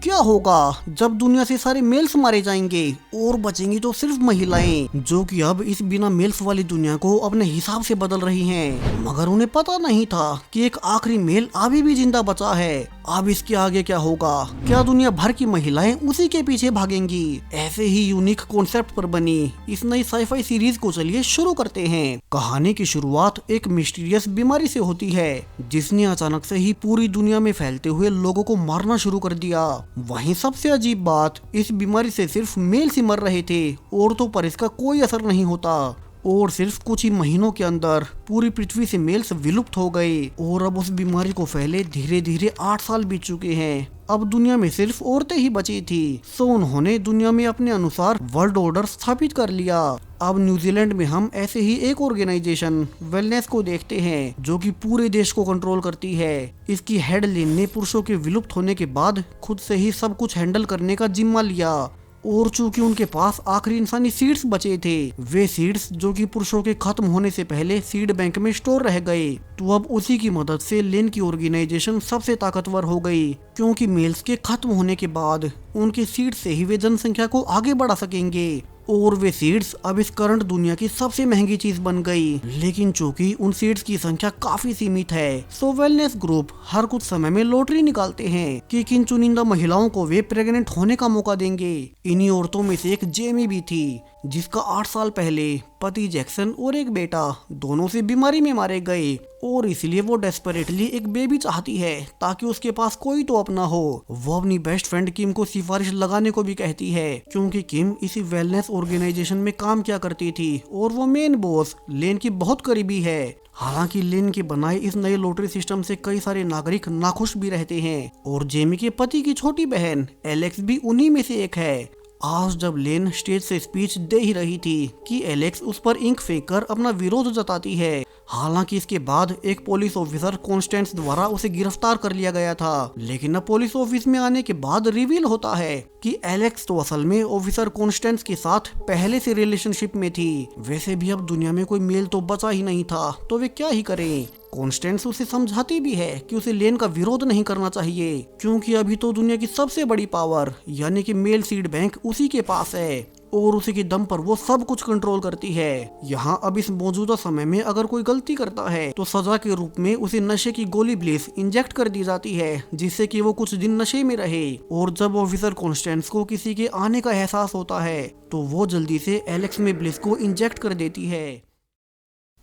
क्या होगा जब दुनिया से सारे मेल्स मारे जाएंगे और बचेंगी तो सिर्फ महिलाएं, जो कि अब इस बिना मेल्स वाली दुनिया को अपने हिसाब से बदल रही हैं। मगर उन्हें पता नहीं था कि एक आखिरी मेल अभी भी जिंदा बचा है। अब इसके आगे क्या होगा? क्या दुनिया भर की महिलाएं उसी के पीछे भागेंगी? ऐसे ही यूनिक कॉन्सेप्ट पर बनी इस नई साईफाई सीरीज को चलिए शुरू करते हैं। कहानी की शुरुआत एक मिस्टीरियस बीमारी से होती है, जिसने अचानक से ही पूरी दुनिया में फैलते हुए लोगों को मारना शुरू कर दिया। वहीं सबसे अजीब बात, इस बीमारी से सिर्फ मेल ही मर रहे थे, औरतों पर इसका कोई असर नहीं होता। और सिर्फ कुछ ही महीनों के अंदर पूरी पृथ्वी से मेल्स विलुप्त हो गए और अब उस बीमारी को फैले धीरे धीरे 8 साल बीत चुके हैं। अब दुनिया में सिर्फ औरतें ही बची थी, सो उन्होंने दुनिया में अपने अनुसार वर्ल्ड ऑर्डर स्थापित कर लिया। अब न्यूजीलैंड में हम ऐसे ही एक ऑर्गेनाइजेशन वेलनेस को देखते हैं, जो कि पूरे देश को कंट्रोल करती है। इसकी हेड लेन ने पुरुषों के विलुप्त होने के बाद खुद से ही सब कुछ हैंडल करने का जिम्मा लिया। और चूंकि उनके पास आखिरी इंसानी सीड्स बचे थे, वे सीड्स जो कि पुरुषों के खत्म होने से पहले सीड बैंक में स्टोर रह गए, तो अब उसी की मदद से लेन की ऑर्गेनाइजेशन सबसे ताकतवर हो गई, क्योंकि मेल्स के खत्म होने के बाद उनके सीड्स से ही वे जनसंख्या को आगे बढ़ा सकेंगे। और वे सीड्स अब इस करंट दुनिया की सबसे महंगी चीज बन गई। लेकिन चूंकि उन सीड्स की संख्या काफी सीमित है, सो वेलनेस ग्रुप हर कुछ समय में लॉटरी निकालते हैं कि किन चुनिंदा महिलाओं को वे प्रेग्नेंट होने का मौका देंगे। इन्हीं औरतों में से एक जेमी भी थी, जिसका 8 साल पहले पति जैक्सन और एक बेटा दोनों से बीमारी में मारे गए, और इसलिए वो डेस्परेटली एक बेबी चाहती है ताकि उसके पास कोई तो अपना हो। वो अपनी बेस्ट फ्रेंड किम को सिफारिश लगाने को भी कहती है, क्योंकि किम इसी वेलनेस ऑर्गेनाइजेशन में काम किया करती थी और वो मेन बॉस लेन की बहुत करीबी है। हालांकि लेन के बनाए इस नए लॉटरी सिस्टम से कई सारे नागरिक नाखुश भी रहते हैं, और जेमी के पति की छोटी बहन एलेक्स भी उन्हीं में से एक है। आज जब लेन स्टेज से स्पीच दे ही रही थी कि एलेक्स उस पर इंक फेंककर अपना विरोध जताती है। हालांकि इसके बाद एक पुलिस ऑफिसर कॉन्स्टेंस द्वारा उसे गिरफ्तार कर लिया गया था, लेकिन अब पुलिस ऑफिस में आने के बाद रिवील होता है कि एलेक्स तो असल में ऑफिसर कॉन्स्टेंस के साथ पहले से रिलेशनशिप में थी। वैसे भी अब दुनिया में कोई मेल तो बचा ही नहीं था, तो वे क्या ही करें। कॉन्स्टेंस उसे समझाती भी है कि उसे लेन का विरोध नहीं करना चाहिए, क्योंकि अभी तो दुनिया की सबसे बड़ी पावर यानी कि मेल सीड बैंक उसी के पास है, और उसी के दम पर वो सब कुछ कंट्रोल करती है। यहाँ अब इस मौजूदा समय में अगर कोई गलती करता है तो सजा के रूप में उसे नशे की गोली ब्लिस इंजेक्ट कर दी जाती है, जिससे कि वो कुछ दिन नशे में रहे। और जब ऑफिसर कॉन्स्टेंस को किसी के आने का एहसास होता है, तो वो जल्दी से एलेक्स में ब्लिस को इंजेक्ट कर देती है।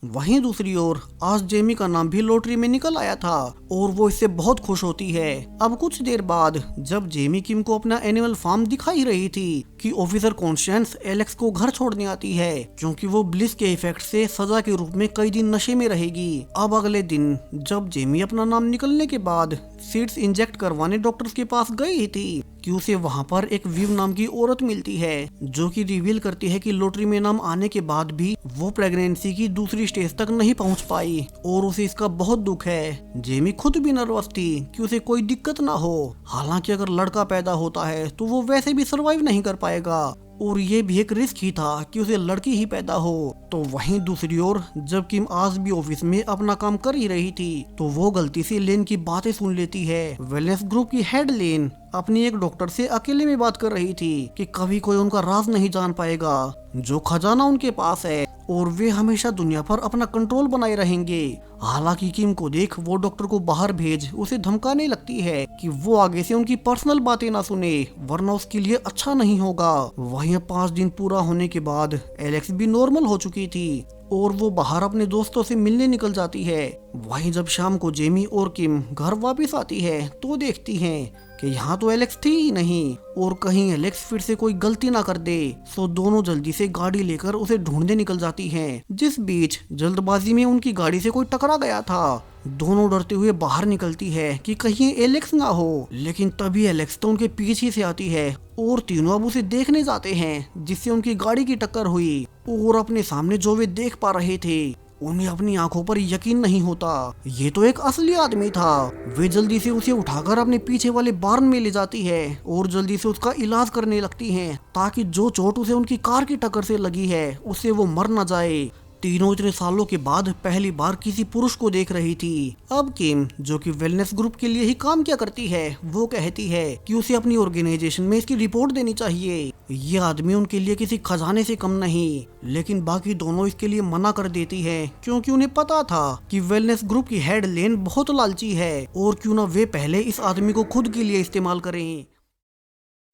वहीं दूसरी ओर आज जेमी का नाम भी लॉटरी में निकल आया था, और वो इससे बहुत खुश होती है। अब कुछ देर बाद जब जेमी किम को अपना एनिमल फार्म दिखा ही रही थी कि ऑफिसर कॉन्स्टेंस एलेक्स को घर छोड़ने आती है, क्योंकि वो ब्लिस के इफेक्ट से सजा के रूप में कई दिन नशे में रहेगी। अब अगले दिन जब जेमी अपना नाम निकलने के बाद सीड्स इंजेक्ट करवाने डॉक्टर्स के पास गई थी कि उसे वहां पर एक विव नाम की औरत मिलती है, जो कि रिवील करती है कि लॉटरी में नाम आने के बाद भी वो प्रेगनेंसी की दूसरी स्टेज तक नहीं पहुंच पाई, और उसे इसका बहुत दुख है। जेमी खुद भी नर्वस थी कि उसे कोई दिक्कत ना हो। हालांकि अगर लड़का पैदा होता है तो वो वैसे भी सरवाइव नहीं कर पाएगा, और ये भी एक रिस्क ही था कि उसे लड़की ही पैदा हो। तो वहीं दूसरी ओर जब किम आज भी ऑफिस में अपना काम कर ही रही थी, तो वो गलती से लेन की बातें सुन लेती है। वेलनेस ग्रुप की हेड लेन अपनी एक डॉक्टर से अकेले में बात कर रही थी कि कभी कोई उनका राज नहीं जान पाएगा, जो खजाना उनके पास है, और वे हमेशा दुनिया पर अपना कंट्रोल बनाए रहेंगे। हालांकि किम को देख वो डॉक्टर को बाहर भेज उसे धमकाने लगती है कि वो आगे से उनकी पर्सनल बातें ना सुने, वरना उसके लिए अच्छा नहीं होगा। वहीं 5 दिन पूरा होने के बाद एलेक्स भी नॉर्मल हो चुकी थी, और वो बाहर अपने दोस्तों से मिलने निकल जाती है। वहीं जब शाम को जेमी और किम घर वापस आती है तो देखती हैं कि यहाँ तो एलेक्स थी ही नहीं, और कहीं एलेक्स फिर से कोई गलती ना कर दे। सो दोनों जल्दी से गाड़ी लेकर उसे ढूंढने निकल जाती हैं, जिस बीच जल्दबाजी में उनकी गाड़ी से कोई टकरा गया था। दोनों डरते हुए बाहर निकलती है कि कहीं एलेक्स ना हो, लेकिन तभी एलेक्स तो उनके पीछे से आती है, और तीनों अब उसे देखने जाते हैं, जिससे उनकी गाड़ी की टक्कर हुई। और अपने सामने जो वे देख पा रहे थे, उन्हें अपनी आंखों पर यकीन नहीं होता। ये तो एक असली आदमी था। वे जल्दी से उसे उठाकर अपने पीछे वाले बार्न में ले जाती है और जल्दी से उसका इलाज करने लगती हैं, ताकि जो चोट उसे उनकी कार की टक्कर से लगी है उससे वो मर न जाए। तीनों इतने सालों के बाद पहली बार किसी पुरुष को देख रही थी। अब किम, जो कि वेलनेस ग्रुप के लिए ही काम किया करती है, वो कहती है कि उसे अपनी ऑर्गेनाइजेशन में इसकी रिपोर्ट देनी चाहिए। ये आदमी उनके लिए किसी खजाने से कम नहीं, लेकिन बाकी दोनों इसके लिए मना कर देती है क्योंकि उन्हें पता था कि वेलनेस ग्रुप की हेड लेन बहुत लालची है और क्यों ना वे पहले इस आदमी को खुद के लिए इस्तेमाल करें।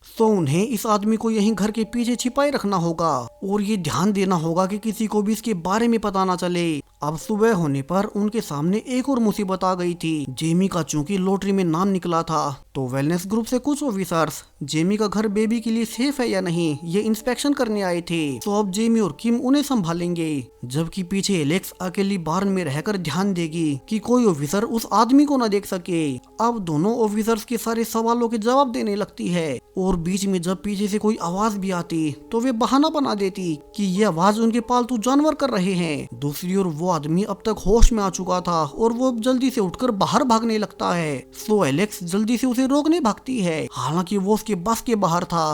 तो उन्हें इस आदमी को यहीं घर के पीछे छिपाए रखना होगा और ये ध्यान देना होगा कि किसी को भी इसके बारे में पता ना चले। अब सुबह होने पर उनके सामने एक और मुसीबत आ गई थी। जेमी का चूंकि लॉटरी में नाम निकला था तो वेलनेस ग्रुप से कुछ ऑफिसर्स जेमी का घर बेबी के लिए सेफ है या नहीं ये इंस्पेक्शन करने आए थे। तो अब जेमी और किम उन्हें संभालेंगे, जबकि पीछे एलेक्स अकेली बार्न में रहकर ध्यान देगी कि कोई ऑफिसर उस आदमी को न देख सके। अब दोनों ऑफिसर्स के सारे सवालों के जवाब देने लगती है और बीच में जब पीछे से कोई आवाज भी आती तो वे बहाना बना देती कि ये आवाज उनके पालतू जानवर कर रहे हैं। दूसरी ओर वो आदमी अब तक होश में आ चुका था और वो जल्दी से उठकर बाहर भागने लगता है। तो एलेक्स जल्दी से उसे रोकने भागती है, हालांकि वो उसके बस के बाहर था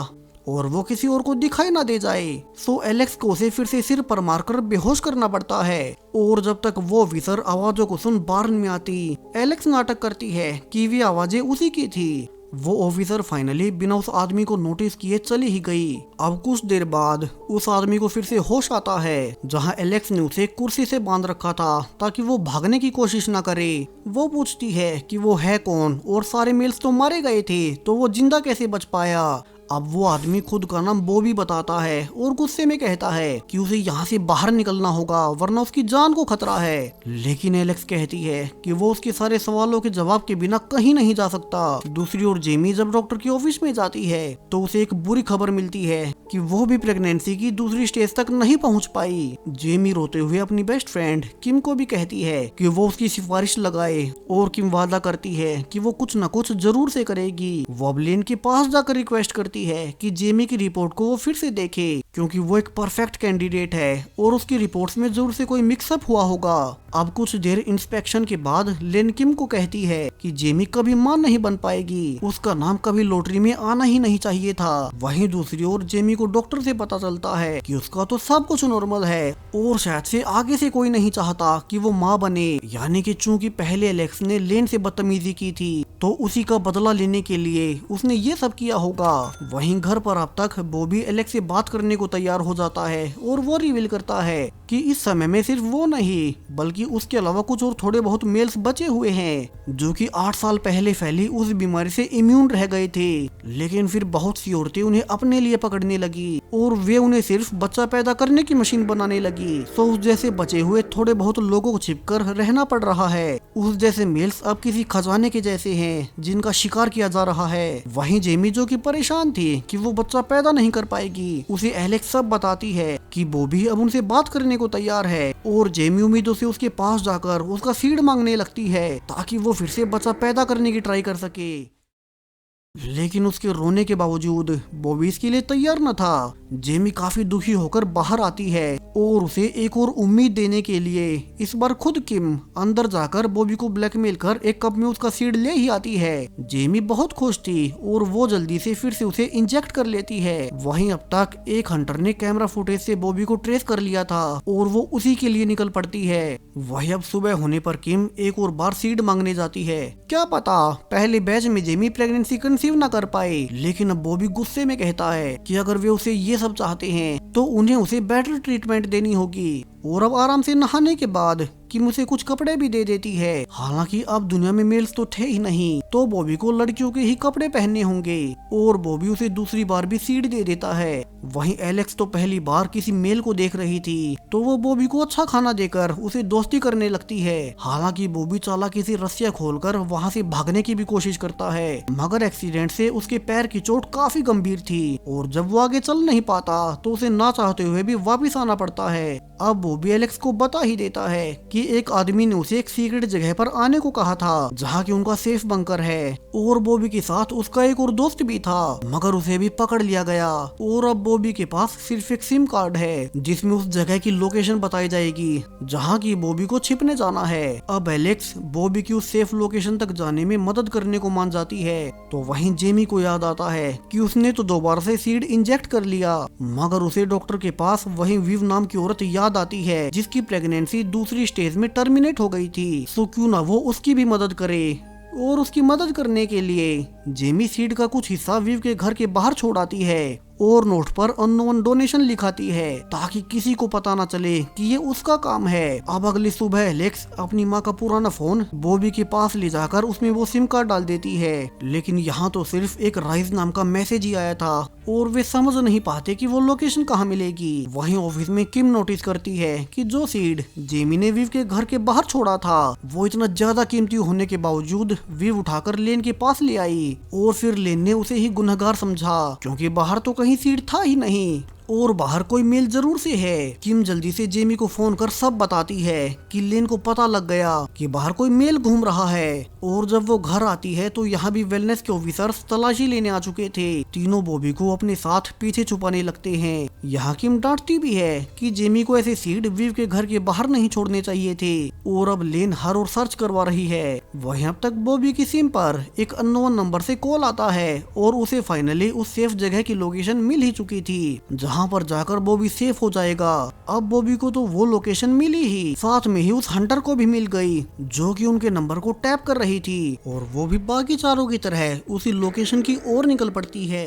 और वो किसी और को दिखाई ना दे जाए। सो एलेक्स को उसे फिर से सिर पर मारकर बेहोश करना पड़ता है और जब तक वो ऑफिसर आवाजों को सुन बार्न में आती, एलेक्स नाटक करती है कि वे आवाजें उसी की थी। वो ऑफिसर फाइनली बिना उस आदमी को नोटिस किए चली ही गई। अब कुछ देर बाद उस आदमी को फिर से होश आता है, जहां एलेक्स ने उसे कुर्सी से बांध रखा था ताकि वो भागने की कोशिश ना करे। वो पूछती है कि वो है कौन और सारे मेल्स तो मारे गए थे तो वो जिंदा कैसे बच पाया। अब वो आदमी खुद का नाम बॉबी बताता है और गुस्से में कहता है कि उसे यहाँ से बाहर निकलना होगा वरना उसकी जान को खतरा है। लेकिन एलेक्स कहती है कि वो उसके सारे सवालों के जवाब के बिना कहीं नहीं जा सकता। दूसरी ओर जेमी जब डॉक्टर के ऑफिस में जाती है तो उसे एक बुरी खबर मिलती है कि वो भी प्रेगनेंसी की दूसरी स्टेज तक नहीं पहुँच पाई। जेमी रोते हुए अपनी बेस्ट फ्रेंड किम को भी कहती है कि वो उसकी सिफारिश लगाए और किम वादा करती है कि वो कुछ न कुछ जरूर से करेगी। वो अब लेन के पास जाकर रिक्वेस्ट करती है कि जेमी की रिपोर्ट को वो फिर से देखे क्योंकि वो एक परफेक्ट कैंडिडेट है और उसकी रिपोर्ट्स में जरूर से कोई मिक्सअप हुआ होगा। अब कुछ देर इंस्पेक्शन के बाद लेन किम को कहती है कि जेमी कभी मां नहीं बन पाएगी, उसका नाम कभी लॉटरी में आना ही नहीं चाहिए था। वहीं दूसरी ओर जेमी को डॉक्टर से पता चलता है कि उसका तो सब कुछ नॉर्मल है और शायद से आगे से कोई नहीं चाहता कि वो माँ बने। यानी कि चूंकि पहले एलेक्स ने लेन से बदतमीजी की थी तो उसी का बदला लेने के लिए उसने ये सब किया होगा। वहीं घर पर अब तक बॉबी एलेक्स से बात करने को तैयार हो जाता है और वो रिवील करता है कि इस समय में सिर्फ वो नहीं बल्कि उसके अलावा कुछ और थोड़े बहुत मेल्स बचे हुए हैं जो कि 8 साल पहले फैली उस बीमारी से इम्यून रह गए थे। लेकिन फिर बहुत सी औरतें उन्हें अपने लिए पकड़ने लगी और वे उन्हें सिर्फ बच्चा पैदा करने की मशीन बनाने लगी। तो उस जैसे बचे हुए थोड़े बहुत लोगों को छिपकर रहना पड़ रहा है। उस जैसे मेल्स अब किसी खजाने के जैसे हैं जिनका शिकार किया जा रहा है। वहीं जेमी जो कि परेशान थी कि वो बच्चा पैदा नहीं कर पाएगी, उसे एलेक्स सब बताती है कि बॉबी अब उनसे बात करने को तैयार है और जेमी उम्मीदों से उसके पास जाकर उसका सीड मांगने लगती है ताकि वो फिर से बच्चा पैदा करने की ट्राई कर सके। लेकिन उसके रोने के बावजूद बॉबी इसके लिए तैयार न था। जेमी काफी दुखी होकर बाहर आती है और उसे एक और उम्मीद देने के लिए इस बार खुद किम अंदर जाकर बॉबी को ब्लैकमेल कर एक कप में उसका सीड ले ही आती है। जेमी बहुत खुश थी और वो जल्दी से फिर से उसे इंजेक्ट कर लेती है। वहीं अब तक एक हंटर ने कैमरा फुटेज से बॉबी को ट्रेस कर लिया था और वो उसी के लिए निकल पड़ती है। वही अब सुबह होने पर किम एक और बार सीड मांगने जाती है। क्या पता पहले बैच में जेमी प्रेगनेंसी कंसीव न कर पाए, लेकिन अब बॉबी गुस्से में कहता है कि अगर वे उसे ये सब चाहते हैं तो उन्हें उसे बेटर ट्रीटमेंट देनी होगी। और अब आराम से नहाने के बाद किम उसे कुछ कपड़े भी दे देती है। हालांकि अब दुनिया में मेल्स तो थे ही नहीं तो बॉबी को लड़कियों के ही कपड़े पहनने होंगे और बॉबी उसे दूसरी बार भी सीड दे देता है। वहीं एलेक्स तो पहली बार किसी मेल को देख रही थी तो वो बॉबी को अच्छा खाना देकर उसे दोस्ती करने लगती है। हालांकि बॉबी चालाकी से रस्सियां खोलकर वहां से भागने की भी कोशिश करता है, मगर एक्सीडेंट से उसके पैर की चोट काफी गंभीर थी और जब वो आगे चल नहीं पाता तो उसे ना चाहते हुए भी वापिस आना पड़ता है। अब बॉबी एलेक्स को बता ही देता है कि कि एक आदमी ने उसे एक सीक्रेट जगह पर आने को कहा था जहाँ की उनका सेफ बंकर है और बॉबी के साथ उसका एक और दोस्त भी था, मगर उसे भी पकड़ लिया गया और अब बॉबी के पास सिर्फ एक सिम कार्ड है जिसमें उस जगह की लोकेशन बताई जाएगी जहाँ की बॉबी को छिपने जाना है। अब एलेक्स बॉबी की उस सेफ लोकेशन तक जाने में मदद करने को मान जाती है तो वहीं जेमी को याद आता है कि उसने तो दोबारा से सीड इंजेक्ट कर लिया, मगर उसे डॉक्टर के पास वहीं विव नाम की औरत याद आती है जिसकी प्रेगनेंसी दूसरी स्टेज में टर्मिनेट हो गई थी। सो क्यों ना वो उसकी भी मदद करे और उसकी मदद करने के लिए जेमी सीड का कुछ हिस्सा विव के घर के बाहर छोड़ आती है और नोट पर अननोन डोनेशन लिखाती है ताकि किसी को पता ना चले कि ये उसका काम है। अब अगली सुबह एलेक्स अपनी माँ का पुराना फोन बॉबी के पास ले जाकर उसमें वो सिम कार्ड डाल देती है, लेकिन यहाँ तो सिर्फ एक राइज नाम का मैसेज ही आया था और वे समझ नहीं पाते कि वो लोकेशन कहाँ मिलेगी। वहीं ऑफिस में किम नोटिस करती है कि जो सीड जेमी ने विव के घर के बाहर छोड़ा था वो इतना ज्यादा कीमती होने के बावजूद विव उठाकर लेन के पास ले आई और फिर लेन ने उसे ही गुनहगार समझा क्योंकि बाहर तो कहीं सीड था ही नहीं और बाहर कोई मेल जरूर से है। किम जल्दी से जेमी को फोन कर सब बताती है कि लेन को पता लग गया कि बाहर कोई मेल घूम रहा है और जब वो घर आती है तो यहाँ भी वेलनेस के ऑफिसर्स तलाशी लेने आ चुके थे। तीनों बॉबी को अपने साथ पीछे छुपाने लगते हैं। यहाँ किम डांटती भी है कि जेमी को ऐसे सीड विव के घर के बाहर नहीं छोड़ने चाहिए थे और अब लेन हर और सर्च करवा रही है। वहीं अब तक बॉबी की सिम पर एक अननोन नंबर से कॉल आता है और उसे फाइनली उस सेफ जगह की लोकेशन मिल ही चुकी थी जहाँ पर जाकर बॉबी सेफ हो जाएगा। अब बॉबी को तो वो लोकेशन मिली ही, साथ में ही उस हंटर को भी मिल गई जो कि उनके नंबर को टैप कर रही थी और वो भी बाकी चारों की तरह उसी लोकेशन की ओर निकल पड़ती है।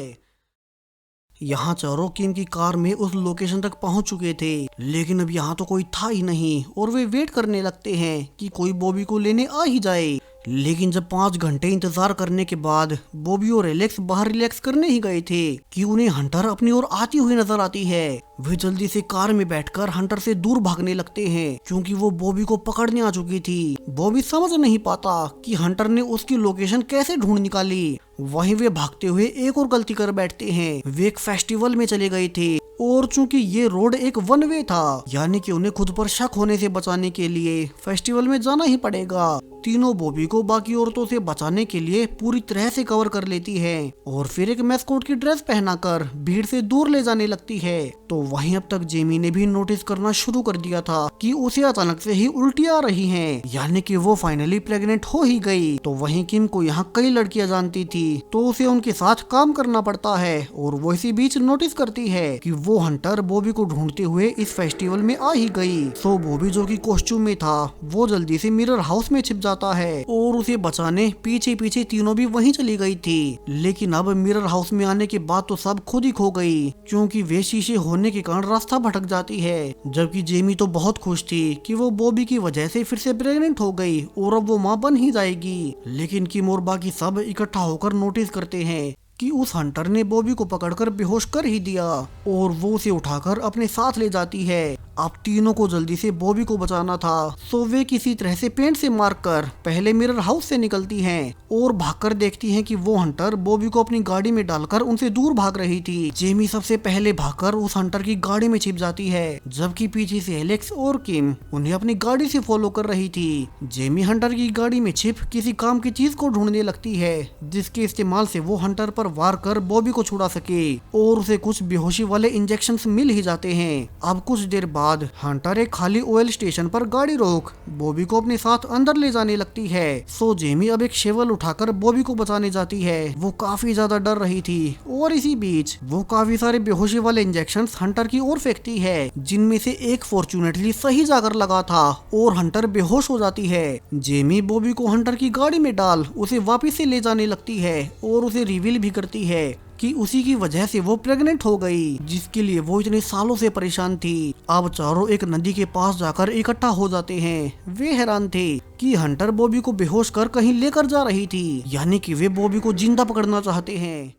यहाँ चारों किम की कार में उस लोकेशन तक पहुंच चुके थे, लेकिन अब यहाँ तो कोई था ही नहीं और वे वेट करने लगते हैं कि कोई बॉबी को लेने आ ही जाए। लेकिन जब 5 घंटे इंतजार करने के बाद बॉबी और एलेक्स बाहर रिलैक्स करने ही गए थे कि उन्हें हंटर अपनी ओर आती हुई नजर आती है। वे जल्दी से कार में बैठकर हंटर से दूर भागने लगते हैं क्योंकि वो बॉबी को पकड़ने आ चुकी थी। बॉबी समझ नहीं पाता कि हंटर ने उसकी लोकेशन कैसे ढूंढ निकाली। वहीं वे भागते हुए एक और गलती कर बैठते हैं। वे एक फेस्टिवल में चले गए थे और चूंकि ये रोड एक वन वे था, यानी कि उन्हें खुद पर शक होने से बचाने के लिए फेस्टिवल में जाना ही पड़ेगा। तीनों बॉबी को बाकी औरतों से बचाने के लिए पूरी तरह से कवर कर लेती है और फिर एक मैस्कोट की ड्रेस पहनाकर भीड़ से दूर ले जाने लगती है। तो वहीं अब तक जेमी ने भी नोटिस करना शुरू कर दिया था कि उसे अचानक से ही उल्टियां आ रही हैं, यानी कि वो फाइनली प्रेग्नेंट हो ही गई। तो वहीं किम को यहाँ कई लड़कियां जानती थी तो उसे उनके साथ काम करना पड़ता है और वो इसी बीच नोटिस करती है कि वो हंटर बॉबी को ढूंढते हुए इस फेस्टिवल में आ ही गई। सो बॉबी जो कि कॉस्ट्यूम में था वो जल्दी से मिरर हाउस में छिप जाता है और उसे बचाने पीछे पीछे तीनों भी वहीं चली गई थी। लेकिन अब मिरर हाउस में आने के बाद तो सब खुद ही खो गई क्योंकि वे शीशे होने के कारण रास्ता भटक जाती है। जबकि जेमी तो बहुत खुश थी कि वो बॉबी की वजह से फिर से प्रेग्नेंट हो गई और अब वो माँ बन ही जाएगी। लेकिन किम और बाकी सब इकट्ठा होकर नोटिस करते हैं कि उस हंटर ने बॉबी को पकड़कर बेहोश कर ही दिया और वो उसे उठाकर अपने साथ ले जाती है। अब तीनों को जल्दी से बॉबी को बचाना था, सो वे किसी तरह से पेंट से मारकर पहले मिरर हाउस से निकलती हैं और भागकर देखती हैं कि वो हंटर बॉबी को अपनी गाड़ी में डालकर उनसे दूर भाग रही थी। जेमी सबसे पहले भागकर उस हंटर की गाड़ी में छिप जाती है, जबकि पीछे से एलेक्स और किम उन्हें अपनी गाड़ी से फॉलो कर रही थी। जेमी हंटर की गाड़ी में छिप किसी काम की चीज को ढूंढने लगती है जिसके इस्तेमाल से वो हंटर पर वार कर बॉबी को छुड़ा सके और उसे कुछ बेहोशी वाले इंजेक्शंस मिल ही जाते हैं। अब कुछ देर बाद हंटर एक खाली ऑयल स्टेशन पर गाड़ी रोक बॉबी को अपने साथ अंदर ले जाने लगती है। सो जेमी अब एक शेवल उठाकर बॉबी को बचाने जाती है। वो काफी ज्यादा डर रही थी और इसी बीच वो काफी सारे बेहोशी वाले इंजेक्शंस हंटर की ओर फेंकती है, जिनमें से एक फॉर्चुनेटली सही जाकर लगा था और हंटर बेहोश हो जाती है। जेमी बॉबी को हंटर की गाड़ी में डाल उसे वापस से ले जाने लगती है और उसे रिवील भी करती है कि उसी की वजह से वो प्रेग्नेंट हो गई, जिसके लिए वो इतने सालों से परेशान थी। अब चारों एक नदी के पास जाकर इकट्ठा हो जाते हैं। वे हैरान थे कि हंटर बॉबी को बेहोश कर कहीं लेकर जा रही थी, यानी कि वे बॉबी को जिंदा पकड़ना चाहते हैं।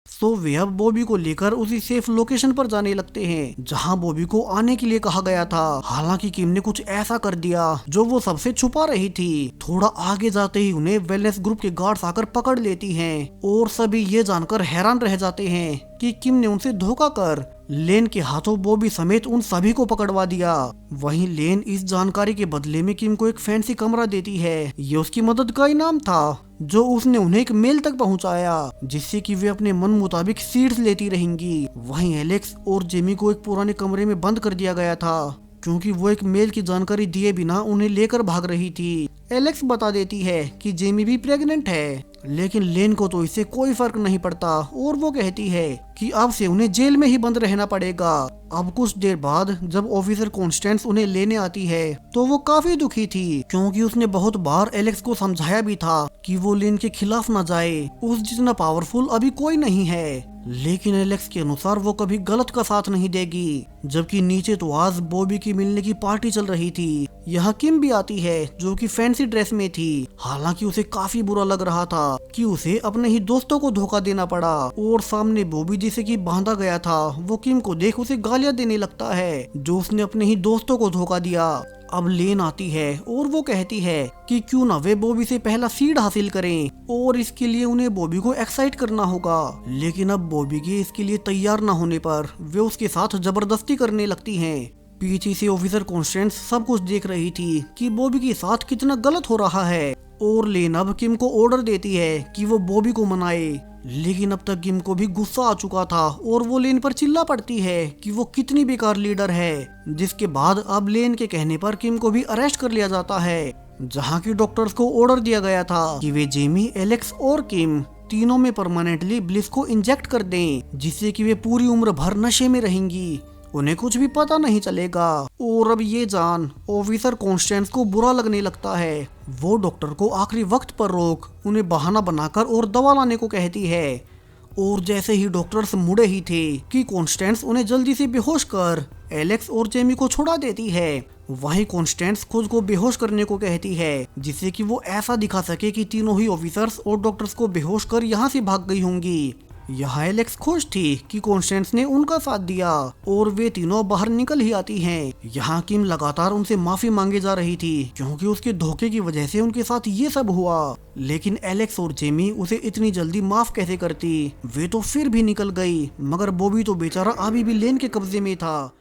तो वे अब बॉबी को लेकर उसी सेफ लोकेशन पर जाने लगते हैं जहां बॉबी को आने के लिए कहा गया था। हालांकि किम ने कुछ ऐसा कर दिया जो वो सबसे छुपा रही थी। थोड़ा आगे जाते ही उन्हें वेलनेस ग्रुप के गार्ड्स आकर पकड़ लेती हैं और सभी ये जानकर हैरान रह जाते हैं कि किम ने उनसे धोखा कर लेन के हाथों बॉबी समेत उन सभी को पकड़वा दिया। वहीं लेन इस जानकारी के बदले में किम को एक फैंसी कमरा देती है। ये उसकी मदद का इनाम था जो उसने उन्हें एक मेल तक पहुंचाया जिससे कि वे अपने मन मुताबिक सीट्स लेती रहेंगी। वहीं एलेक्स और जेमी को एक पुराने कमरे में बंद कर दिया गया था क्योंकि वो एक मेल की जानकारी दिए बिना उन्हें लेकर भाग रही थी। एलेक्स बता देती है कि जेमी भी प्रेग्नेंट है, लेकिन लेन को तो इससे कोई फर्क नहीं पड़ता और वो कहती है कि अब से उन्हें जेल में ही बंद रहना पड़ेगा। अब कुछ देर बाद जब ऑफिसर कॉन्स्टेंस उन्हें लेने आती है तो वो काफी दुखी थी क्योंकि उसने बहुत बार एलेक्स को समझाया भी था कि वो लेन के खिलाफ न जाए, उस जितना पावरफुल अभी कोई नहीं है। लेकिन एलेक्स के अनुसार वो कभी गलत का साथ नहीं देगी। जबकि नीचे तो आज बॉबी की मिलने की पार्टी चल रही थी। यहाँ किम भी आती है जो कि फैंसी ड्रेस में थी। हालांकि उसे काफी बुरा लग रहा था कि उसे अपने ही दोस्तों को धोखा देना पड़ा और सामने बॉबी जिसे कि बांधा गया था वो किम को देख उसे गालियां देने लगता है जो उसने अपने ही दोस्तों को धोखा दिया। अब लेन आती है और वो कहती है कि क्यों ना वे बॉबी से पहला सीड हासिल करें और इसके लिए उन्हें बॉबी को एक्साइट करना होगा। लेकिन अब बॉबी के इसके लिए तैयार न होने पर वे उसके साथ जबरदस्ती करने लगती हैं। पीछे से ऑफिसर कॉन्स्टेंस सब कुछ देख रही थी कि बॉबी के साथ कितना गलत हो रहा है और लेन अब किम को ऑर्डर देती है कि वो बॉबी को मनाए। लेकिन अब तक किम को भी गुस्सा आ चुका था और वो लेन पर चिल्ला पड़ती है कि वो कितनी बेकार लीडर है, जिसके बाद अब लेन के कहने पर किम को भी अरेस्ट कर लिया जाता है। जहां की डॉक्टर्स को ऑर्डर दिया गया था कि वे जेमी, एलेक्स और किम तीनों में परमानेंटली ब्लिस को इंजेक्ट कर दें जिससे कि वे पूरी उम्र भर नशे में रहेंगी, उन्हें कुछ भी पता नहीं चलेगा। और अब ये जान ऑफिसर कॉन्स्टेंस को बुरा लगने लगता है। वो डॉक्टर को आखिरी वक्त पर रोक उन्हें बहाना बनाकर और दवा लाने को कहती है। और जैसे ही डॉक्टर्स मुड़े ही थे कि कॉन्स्टेंस उन्हें जल्दी से बेहोश कर एलेक्स और जेमी को छुड़ा देती है। वहीं कॉन्स्टेंस खुद को बेहोश करने को कहती है जिससे कि वो ऐसा दिखा सके कि तीनों ही ऑफिसर्स और डॉक्टर्स को बेहोश कर यहाँ से भाग गई होंगी। यहाँ एलेक्स खुश थी कि कॉन्स्टेंस ने उनका साथ दिया और वे तीनों बाहर निकल ही आती हैं। यहाँ किम लगातार उनसे माफी मांगे जा रही थी क्योंकि उसके धोखे की वजह से उनके साथ ये सब हुआ। लेकिन एलेक्स और जेमी उसे इतनी जल्दी माफ कैसे करती। वे तो फिर भी निकल गई मगर बॉबी तो बेचारा अभी भी लेन के कब्जे में था।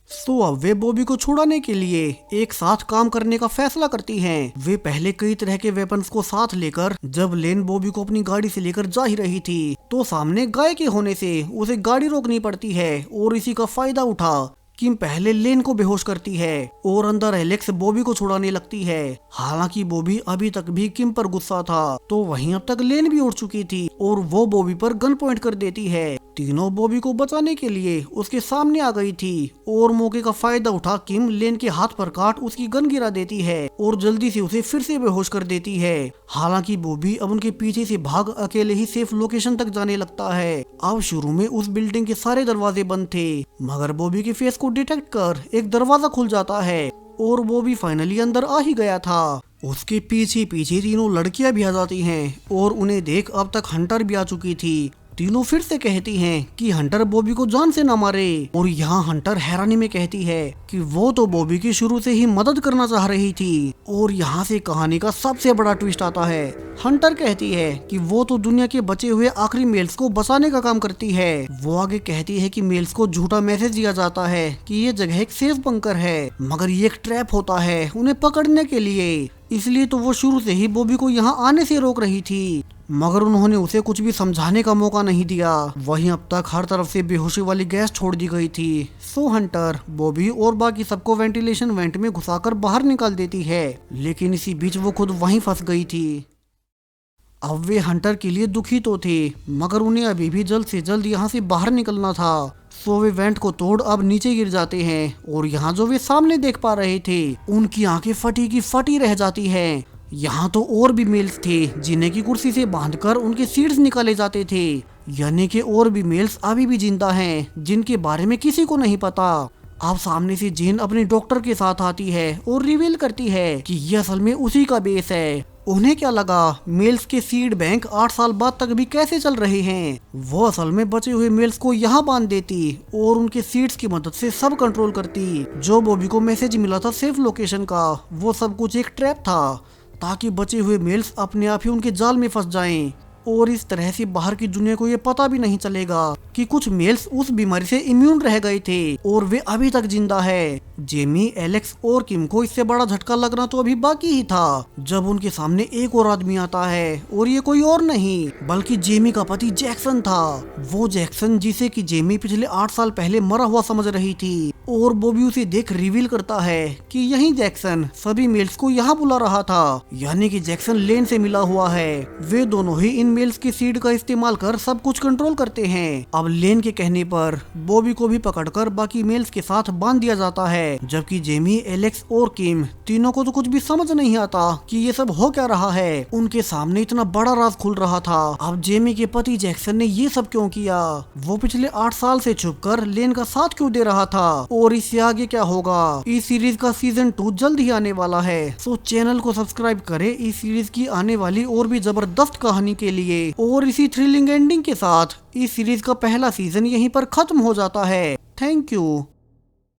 तो अब वे बॉबी को छुड़ाने के लिए एक साथ काम करने का फैसला करती हैं। वे पहले कई तरह के वेपन्स को साथ लेकर जब लेन बॉबी को अपनी गाड़ी से लेकर जा ही रही थी तो सामने गाय के होने से उसे गाड़ी रोकनी पड़ती है और इसी का फायदा उठा किम पहले लेन को बेहोश करती है और अंदर एलेक्स बॉबी को छुड़ाने लगती है। हालांकि बॉबी अभी तक भी किम पर गुस्सा था तो वहीं अब तक लेन भी उड़ चुकी थी और वो बॉबी पर गन पॉइंट कर देती है। तीनों बॉबी को बचाने के लिए उसके सामने आ गई थी और मौके का फायदा उठा किम लेन के हाथ पर काट उसकी गन गिरा देती है और जल्दी से उसे फिर से बेहोश कर देती है। हालांकि बॉबी अब उनके पीछे से भाग अकेले ही सेफ लोकेशन तक जाने लगता है। अब शुरू में उस बिल्डिंग के सारे दरवाजे बंद थे मगर बॉबी के फेस को डिटेक्ट कर एक दरवाजा खुल जाता है और वो भी फाइनली अंदर आ ही गया था। उसके पीछे पीछे तीनों लड़कियां भी आ जाती हैं और उन्हें देख अब तक हंटर भी आ चुकी थी। तीनों फिर से कहती हैं कि हंटर बॉबी को जान से न मारे और यहाँ हंटर हैरानी में कहती है कि वो तो बॉबी की शुरू से ही मदद करना चाह रही थी। और यहाँ से कहानी का सबसे बड़ा ट्विस्ट आता है। हंटर कहती है कि वो तो दुनिया के बचे हुए आखिरी मेल्स को बचाने का काम करती है। वो आगे कहती है कि मेल्स को झूठा मैसेज दिया जाता है कि ये जगह एक सेफ बंकर है मगर ये एक ट्रैप होता है उन्हें पकड़ने के लिए, इसलिए तो वो शुरू से ही बॉबी को यहाँ आने से रोक रही थी मगर उन्होंने उसे कुछ भी समझाने का मौका नहीं दिया। वहीं अब तक हर तरफ से बेहोशी वाली गैस छोड़ दी गई थी। सो हंटर बॉबी और बाकी सबको वेंटिलेशन वेंट में घुसाकर बाहर निकाल देती है लेकिन इसी बीच वो खुद वहीं फंस गई थी। अब वे हंटर के लिए दुखी तो थे मगर उन्हें अभी भी जल्द से जल्द यहाँ से बाहर निकलना था। सो वे वेंट को तोड़ अब नीचे गिर जाते हैं और यहाँ जो वे सामने देख पा रहे थे उनकी आंखें फटी की फटी रह जाती हैं। यहाँ तो और भी मेल्स थे जिन्हें की कुर्सी से बांधकर उनके सीड्स निकाले जाते थे, यानी कि और भी मेल्स अभी भी जिंदा हैं जिनके बारे में किसी को नहीं पता। अब सामने से जेन अपने डॉक्टर के साथ आती है और रिवील करती है कि यह असल में उसी का बेस है उन्हें क्या लगा मेल्स के सीड बैंक 8 साल बाद तक भी कैसे चल रहे हैं। वो असल में बचे हुए मेल्स को यहाँ बांध देती और उनके सीड्स की मदद से सब कंट्रोल करती। जो बॉबी को मैसेज मिला था सेफ लोकेशन का, वो सब कुछ एक ट्रैप था ताकि बचे हुए मेल्स अपने आप ही उनके जाल में फंस जाएं और इस तरह से बाहर की दुनिया को ये पता भी नहीं चलेगा कि कुछ मेल्स उस बीमारी से इम्यून रह गए थे और वे अभी तक जिंदा है। जेमी, एलेक्स और किम को इससे बड़ा झटका लगना तो अभी बाकी ही था जब उनके सामने एक और आदमी आता है और ये कोई और नहीं बल्कि जेमी का पति जैक्सन था। वो जैक्सन जिसे कि जेमी पिछले 8 साल पहले मरा हुआ समझ रही थी और बॉबी उसे देख रिवील करता है कि यही जैक्सन सभी मेल्स को यहाँ बुला रहा था, यानी कि जैक्सन लेन से मिला हुआ है। वे दोनों ही इन मेल्स के सीड का इस्तेमाल कर सब कुछ कंट्रोल करते हैं। अब लेन के कहने पर बॉबी को भी पकड़कर बाकी मेल्स के साथ बांध दिया जाता है, जबकि जेमी, एलेक्स और किम तीनों को तो कुछ भी समझ नहीं आता कि ये सब हो क्या रहा है। उनके सामने इतना बड़ा राज खुल रहा था। अब जेमी के पति जैक्सन ने ये सब क्यों किया? वो पिछले 8 साल से छुपकर लेन का साथ क्यों दे रहा था? और इससे आगे क्या होगा? इस सीरीज का सीजन 2 जल्द ही आने वाला है, सो चैनल को सब्सक्राइब करें इस सीरीज की आने वाली और भी जबरदस्त कहानी के लिए। और इसी थ्रिलिंग एंडिंग के साथ इस सीरीज का पहला सीजन यहीं पर खत्म हो जाता है। Thank you.